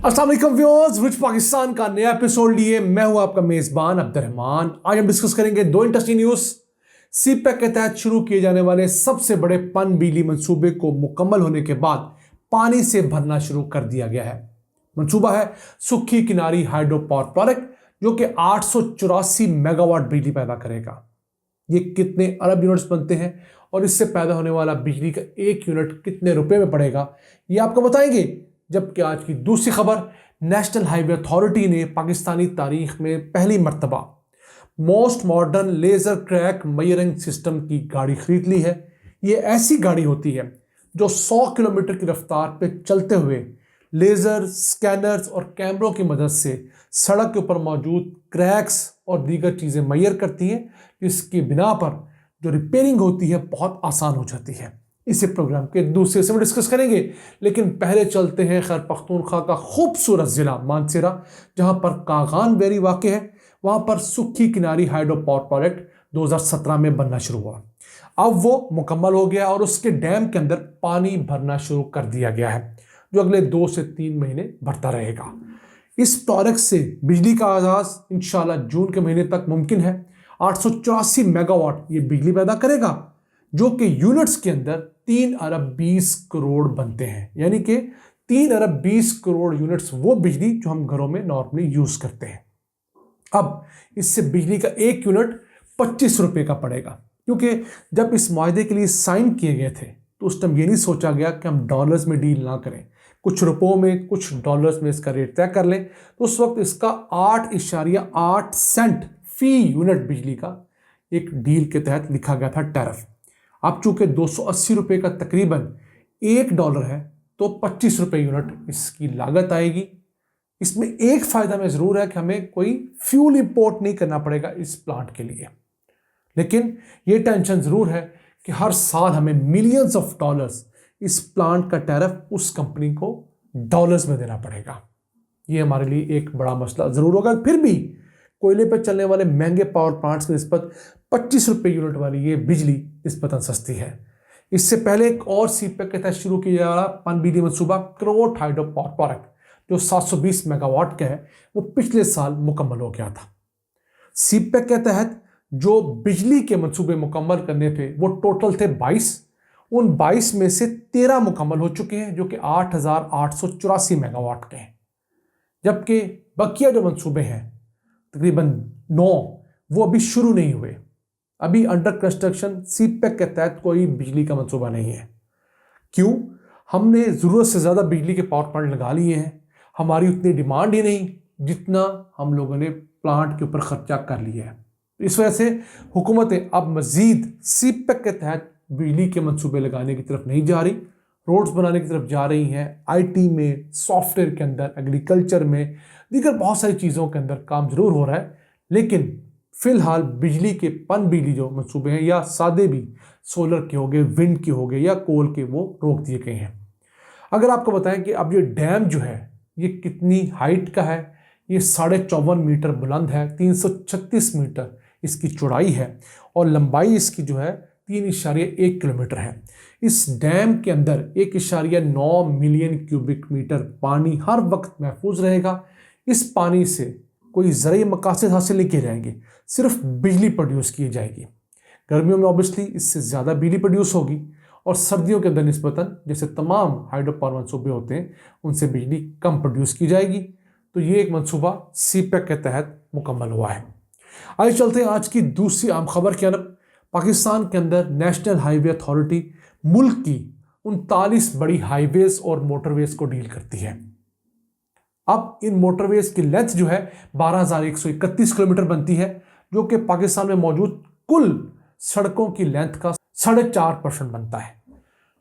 अस्सलाम वालेकुम व्यूअर्स, विच पाकिस्तान का नया एपिसोड लिए मैं हूं आपका मेजबान अब्दुर्रहमान। आज हम डिस्कस करेंगे दो इंटरेस्टिंग न्यूज। सीपैक के तहत शुरू किए जाने वाले सबसे बड़े पन बिजली मंसूबे को मुकम्मल होने के बाद पानी से भरना शुरू कर दिया गया है। मंसूबा है सुक्खी किनारी हाइड्रो पावर प्रोजेक्ट, जो कि 884 मेगावाट बिजली पैदा करेगा। ये कितने अरब यूनिट्स बनते हैं और इससे पैदा होने वाला बिजली का एक यूनिट कितने रुपए में पड़ेगा, ये आपको बताएंगे। जबकि आज की दूसरी खबर, नेशनल हाईवे अथॉरिटी ने पाकिस्तानी तारीख में पहली मर्तबा most modern laser crack measuring system की गाड़ी खरीद ली है। ये ऐसी गाड़ी होती है जो 100 किलोमीटर की रफ्तार पर चलते हुए लेजर स्कैनर्स और कैमरों की मदद से सड़क के ऊपर मौजूद क्रैक्स और दीगर चीज़ें मेजर करती हैं, जिसकी बिना पर जो रिपेयरिंग होती है बहुत आसान हो जाती है। इसी प्रोग्राम के दूसरे से हम डिस्कस करेंगे, लेकिन पहले चलते हैं खैबर पख्तूनख्वा का खूबसूरत जिला मानसेरा, जहां पर कागान वेरी वाक़ है। वहां पर सुक्खी किनारी हाइड्रो पावर प्रोजेक्ट 2017 में बनना शुरू हुआ। अब वो मुकम्मल हो गया और उसके डैम के अंदर पानी भरना शुरू कर दिया गया है, जो अगले 2 से 3 महीने भरता रहेगा। इस प्रोजेक्ट से बिजली का आगाज इंशाल्लाह जून के महीने तक मुमकिन है। 884 मेगावाट ये बिजली पैदा करेगा, जो कि यूनिट्स के अंदर 3 अरब 20 करोड़ बनते हैं। यानी कि 3 अरब 20 करोड़ यूनिट्स वो बिजली जो हम घरों में नॉर्मली यूज करते हैं। अब इससे बिजली का एक यूनिट 25 रुपए का पड़ेगा, क्योंकि जब इस मुआहदे के लिए साइन किए गए थे तो उस टाइम ये नहीं सोचा गया कि हम डॉलर्स में डील ना करें, कुछ रुपयों में कुछ डॉलर्स में इसका रेट तय कर लें। तो उस वक्त इसका 8.8 सेंट फी यूनिट बिजली का एक डील के तहत लिखा गया था टैरिफ। अब चूंकि 280 रुपये का तकरीबन $1 है, तो 25 रुपये यूनिट इसकी लागत आएगी। इसमें एक फ़ायदा में ज़रूर है कि हमें कोई फ्यूल इंपोर्ट नहीं करना पड़ेगा इस प्लांट के लिए, लेकिन ये टेंशन ज़रूर है कि हर साल हमें मिलियंस ऑफ डॉलर्स इस प्लांट का टैरिफ उस कंपनी को डॉलर्स में देना पड़ेगा। ये हमारे लिए एक बड़ा मसला ज़रूर होगा। फिर भी कोयले पर चलने वाले महंगे पावर प्लांट्स की निस्बत 25 रुपये यूनिट वाली ये बिजली निस्बतन सस्ती है। इससे पहले एक और सीपैक के तहत शुरू किया जा रहा पन बिजली मनसूबा क्रोट हाइड्रो पावर प्रोजेक्ट, जो 720 मेगावाट का है, वो पिछले साल मुकम्मल हो गया था। सीपैक के तहत जो बिजली के मंसूबे मुकम्मल करने थे वो टोटल थे 22। उन 22 में से 13 मुकम्मल हो चुके हैं, जो कि 8,884 मेगावाट के हैं। जबकि बकिया जो मंसूबे हैं तकरीबन 9, वो अभी शुरू नहीं हुए। अभी अंडर कंस्ट्रक्शन सीपैक के तहत कोई बिजली का मंसूबा नहीं है। क्यों? हमने ज़रूरत से ज़्यादा बिजली के पावर प्लांट लगा लिए हैं। हमारी उतनी डिमांड ही नहीं जितना हम लोगों ने प्लांट के ऊपर खर्चा कर लिया है। इस वजह से हुकूमतें अब मज़ीद सीपैक के तहत बिजली के मंसूबे लगाने की तरफ नहीं जा रही, रोड्स बनाने की तरफ जा रही हैं। IT में, सॉफ्टवेयर के अंदर, एग्रीकल्चर में, दीगर बहुत सारी चीज़ों के अंदर काम ज़रूर हो रहा है, लेकिन फिलहाल बिजली के पन बिजली जो मंसूबे हैं, या सादे भी सोलर के हो गए, विंड के हो गए या कोल के, वो रोक दिए गए हैं। अगर आपको बताएं कि अब ये डैम जो है ये कितनी हाइट का है, ये 54.5 मीटर बुलंद है, 336 मीटर इसकी चौड़ाई है और लंबाई इसकी जो है 3.1 किलोमीटर है। इस डैम के अंदर 1.9 मिलियन क्यूबिक मीटर पानी हर वक्त महफूज रहेगा। इस पानी से कोई ज़रूरी मकासद हासिल नहीं किए जाएंगे, सिर्फ बिजली प्रोड्यूस की जाएगी। गर्मियों में ऑब्वियसली इससे ज़्यादा बिजली प्रोड्यूस होगी और सर्दियों के अंदर निस्बतन जैसे तमाम हाइड्रो पावर मंसूबे होते हैं उनसे बिजली कम प्रोड्यूस की जाएगी। तो ये एक मंसूबा सीपैक के तहत मुकम्मल हुआ है। आइए चलते हैं आज की दूसरी आम खबर की तरफ। पाकिस्तान के अंदर नेशनल हाईवे अथॉरिटी मुल्क की 39 बड़ी हाईवेज और मोटरवेज को डील करती है। अब इन मोटरवेज की लेंथ जो है 12,131 किलोमीटर बनती है, जो कि पाकिस्तान में मौजूद कुल सड़कों की लेंथ का 4.5% बनता है।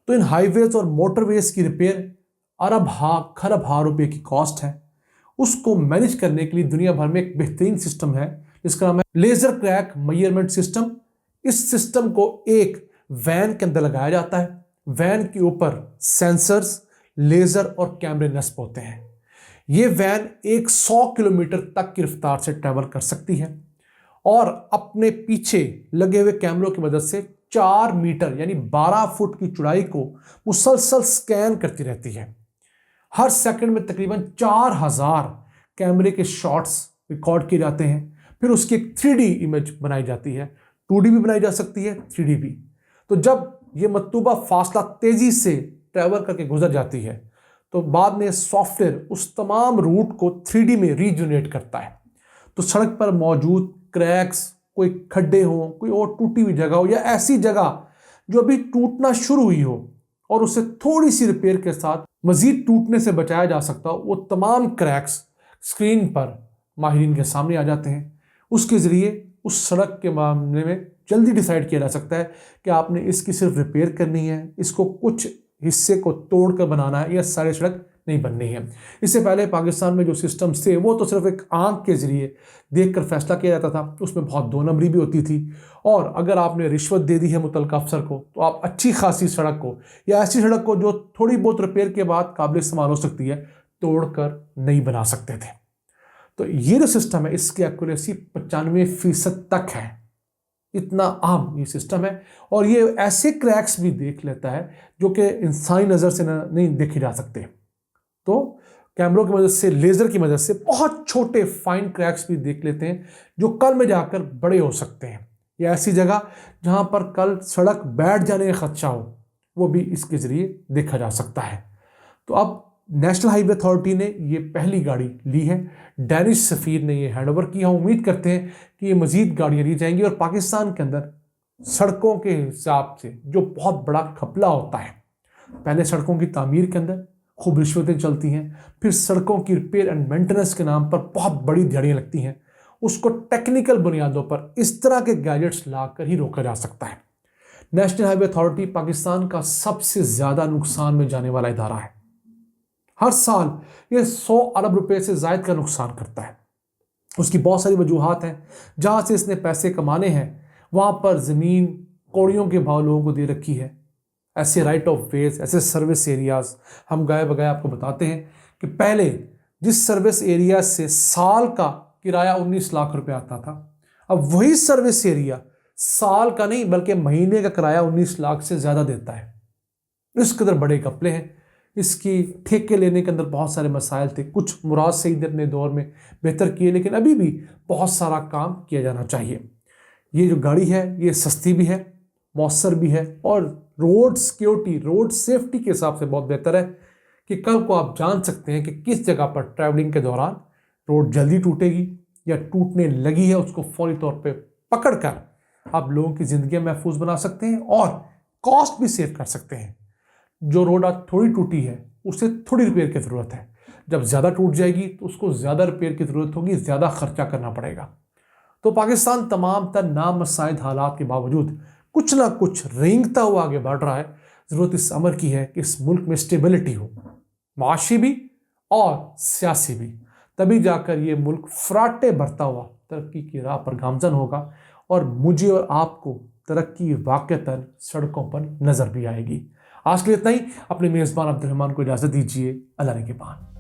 तो इन हाईवेज और मोटरवेज की रिपेयर खरब रुपए की कॉस्ट है। उसको मैनेज करने के लिए दुनिया भर में एक बेहतरीन सिस्टम है जिसका नाम है लेजर क्रैक मेजरमेंट सिस्टम। इस सिस्टम को एक वैन के अंदर लगाया जाता है। वैन के ऊपर सेंसर्स, लेजर और कैमरे नस्ब होते हैं। ये वैन 100 किलोमीटर तक की रफ्तार से ट्रैवल कर सकती है और अपने पीछे लगे हुए कैमरों की मदद से 4 मीटर यानी 12 फुट की चौड़ाई को मुसलसल स्कैन करती रहती है। हर सेकंड में तकरीबन 4000 कैमरे के शॉट्स रिकॉर्ड किए जाते हैं। फिर उसकी एक 3D इमेज बनाई जाती है, 2D भी बनाई जा सकती है, 3D भी। तो जब ये मतलूबा फासला तेजी से ट्रैवल करके गुजर जाती है तो बाद में सॉफ्टवेयर उस तमाम रूट को 3D में रीजनरेट करता है। तो सड़क पर मौजूद क्रैक्स, कोई खड्डे हों, कोई और टूटी हुई जगह हो, या ऐसी जगह जो अभी टूटना शुरू हुई हो और उसे थोड़ी सी रिपेयर के साथ मजीद टूटने से बचाया जा सकता हो, वो तमाम क्रैक्स स्क्रीन पर माहिरीन के सामने आ जाते हैं। उसके ज़रिए उस सड़क के मामले में जल्दी डिसाइड किया जा सकता है कि आपने इसकी सिर्फ रिपेयर करनी है, इसको कुछ हिस्से को तोड़ कर बनाना है, या सारी सड़क नहीं बननी है। इससे पहले पाकिस्तान में जो सिस्टम्स थे वो तो सिर्फ एक आंख के ज़रिए देखकर फैसला किया जाता था, उसमें बहुत दो नंबरी भी होती थी। और अगर आपने रिश्वत दे दी है मुतल्लिका अफसर को तो आप अच्छी खासी सड़क को या ऐसी सड़क को जो थोड़ी बहुत रिपेयर के बाद काबिल इस्तेमाल हो सकती है तोड़कर नहीं बना सकते थे। तो ये जो सिस्टम है इसकी एक्यूरेसी 95% तक है। इतना आम ये सिस्टम है। और ये ऐसे क्रैक्स भी देख लेता है जो कि इंसानी नज़र से नहीं देखे जा सकते। तो कैमरों की मदद से, लेज़र की मदद से बहुत छोटे फाइन क्रैक्स भी देख लेते हैं जो कल में जाकर बड़े हो सकते हैं, या ऐसी जगह जहां पर कल सड़क बैठ जाने का खदशा हो वो भी इसके ज़रिए देखा जा सकता है। तो अब नेशनल हाईवे अथॉरिटी ने ये पहली गाड़ी ली है, डैनिश सफ़ीर ने ये हैंडओवर किया। उम्मीद करते हैं कि ये मज़ीद गाड़ियाँ ली जाएंगी और पाकिस्तान के अंदर सड़कों के हिसाब से जो बहुत बड़ा खपला होता है, पहले सड़कों की तामीर के अंदर खूब रिश्वतें चलती हैं, फिर सड़कों की रिपेयर एंड मेंटेनेंस के नाम पर बहुत बड़ी दिहाड़ियाँ लगती हैं, उसको टेक्निकल बुनियादों पर इस तरह के गैजेट्स लाकर ही रोका जा सकता है। नेशनल हाईवे अथॉरिटी पाकिस्तान का सबसे ज़्यादा नुकसान में जाने वाला इदारा है। हर साल ये 100 अरब रुपए से ज़ायद का नुकसान करता है। उसकी बहुत सारी वजूहात हैं। जहाँ से इसने पैसे कमाने हैं वहाँ पर ज़मीन कौड़ियों के भाव लोगों को दे रखी है। ऐसे राइट ऑफ वेज, ऐसे सर्विस एरियाज़ हम गाय बगाए आपको बताते हैं कि पहले जिस सर्विस एरिया से साल का किराया 19 लाख रुपए आता था, अब वही सर्विस एरिया साल का नहीं बल्कि महीने का किराया 19 लाख से ज़्यादा देता है। इस कदर बड़े घपले हैं। इसकी ठेके लेने के अंदर बहुत सारे मसाइल थे। कुछ मुराद सईद ने अपने दौर में बेहतर किए, लेकिन अभी भी बहुत सारा काम किया जाना चाहिए। ये जो गाड़ी है ये सस्ती भी है, मौसर भी है, और रोड सिक्योरिटी, रोड सेफ्टी के हिसाब से बहुत बेहतर है कि कल को आप जान सकते हैं कि किस जगह पर ट्रैवलिंग के दौरान रोड जल्दी टूटेगी या टूटने लगी है, उसको फौरी तौर पे पकड़कर आप लोगों की ज़िंदगी महफूज बना सकते हैं और कॉस्ट भी सेव कर सकते हैं। जो रोड आज थोड़ी टूटी है उसे थोड़ी रिपेयर की ज़रूरत है, जब ज़्यादा टूट जाएगी तो उसको ज़्यादा रिपेयर की ज़रूरत होगी, ज़्यादा खर्चा करना पड़ेगा। तो पाकिस्तान तमाम तर नामसाइद हालात के बावजूद कुछ ना कुछ रेंगता हुआ आगे बढ़ रहा है। ज़रूरत इस अमर की है कि इस मुल्क में स्टेबिलिटी हो, माशी भी और सियासी भी, तभी जाकर ये मुल्क फराटे भरता हुआ तरक्की की राह पर गामजन होगा और मुझे और आपको तरक्की वाक़तन सड़कों पर नज़र भी आएगी। आज के लिए इतना ही। अपने मेज़बान अब्दुल रहमान को इजाज़त दीजिए। अल्लाह ने के पान।